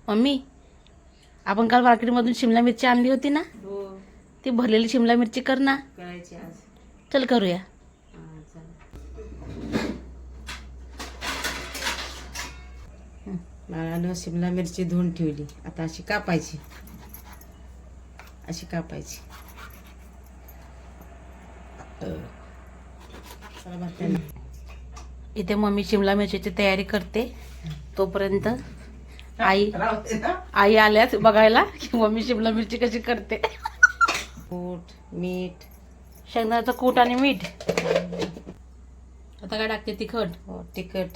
Mummy, आपण काल मार्केटमधून शिमला मिरची आणली होती ना, हो ती भरलेली शिमला मिरची कर ना. करायची आज. चल करूया. बाळानं शिमला मिरची धुवून ठेवली. आता अशी कापायची, अशी कापायची. चला भाताला. इथे मम्मी शिमला मिरचीची तयारी करते. तोपर्यंत आई आल्याच बघायला की मम्मी शिमला मिरची कशी करते. कूट, मीठ, शेंगदाण्याचं कूट आणि मीठ. आता काय टाकते? तिखट, हो तिखट,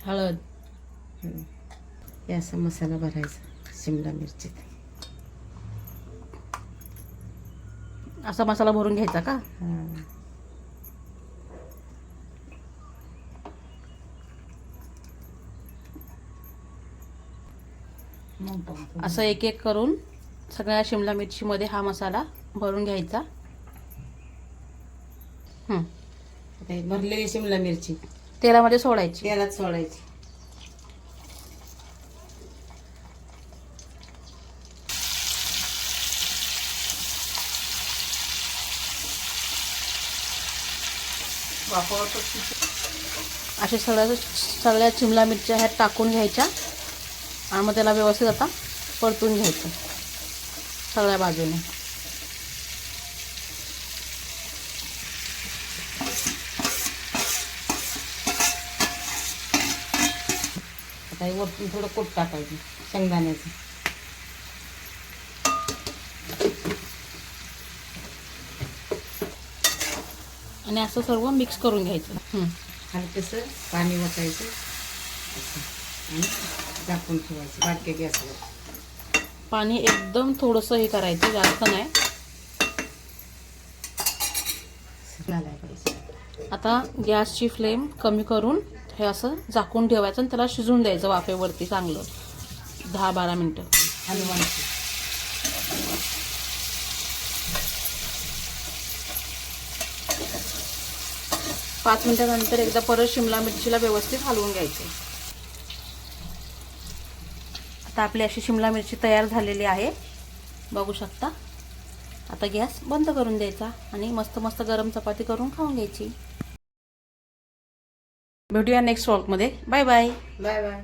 हळद. हे असा मसाला भरायचा शिमला मिरचीत. असा मसाला भरून घ्यायचा का? हां. असं एक एक करून सगळ्या शिमला मिरचीमध्ये हा मसाला भरून घ्यायचा. आता ही भरलेली शिमला मिरची तेलामध्ये सोडायची. तेलात सोडायची. अशा सगळ्या शिमला मिरच्या ह्यात टाकून घ्यायच्या आणि मग त्याला व्यवस्थित आता परतून घ्यायचं सगळ्या बाजूने. आता हे वरतून थोडं कूट टाकायचं शेंगदाण्याचं. आणि असं सर्व मिक्स करून घ्यायचं. हलकंसं पाणी वतायचं असं आणि झाकून ठेवायचं बारक्या गॅसवर. पाणी एकदम थोडंसं हे करायचं, जास्त नाही. घालायला पाहिजे. आता गॅसची फ्लेम कमी करून हे असं झाकून ठेवायचं आणि त्याला शिजून द्यायचं वाफेवरती चांगलं 10-12 मिनटं. हलवायचं. 5 मिनिटानंतर एकदा परत शिमला मिरचीला व्यवस्थित हलवून घ्यायचे. आता आपली अशी शिमला मिरची तयार झालेली आहे, बघू शकता. आता गॅस बंद करून द्यायचा आणि मस्त मस्त गरम चपाती करून खाऊन घ्यायची. भेटूया नेक्स्ट व्लॉगमध्ये. Bye bye. Bye bye.